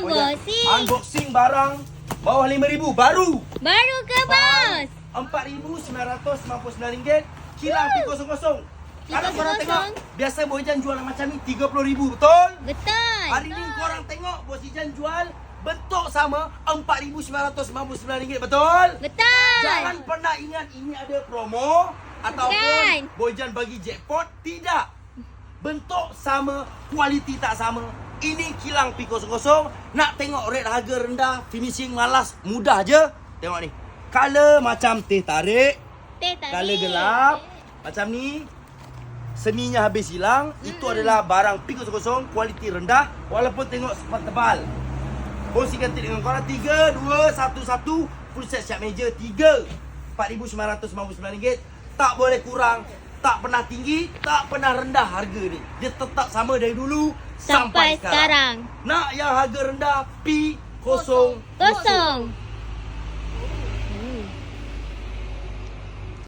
bossing. Unboxing barang bawah RM5,000 baru. Baru ke bos? RM4,999 kilang P00. Kalau korang tengok, biasa Bojan jual macam ni RM30,000, betul? Betul. Hari ni korang tengok Bos Ijan jual bentuk sama RM4,999, betul? Betul. Jangan pernah ingat ini ada promo ataupun Bojan bagi jackpot, tidak. Bentuk sama, kualiti tak sama. Ini kilang P00. Nak tengok rate harga rendah, finishing malas, mudah je. Tengok ni. Color macam teh tarik, color gelap macam ni. Seninya habis hilang. Itu adalah barang P00, kualiti rendah walaupun tengok sempat tebal. Bosi ganti dengan korang 3, 2, 1, 1. Full set siap meja 3. RM4,999. Tak boleh kurang. Tak pernah tinggi, tak pernah rendah harga ni. Dia tetap sama dari dulu sampai sekarang. Nak yang harga rendah P00.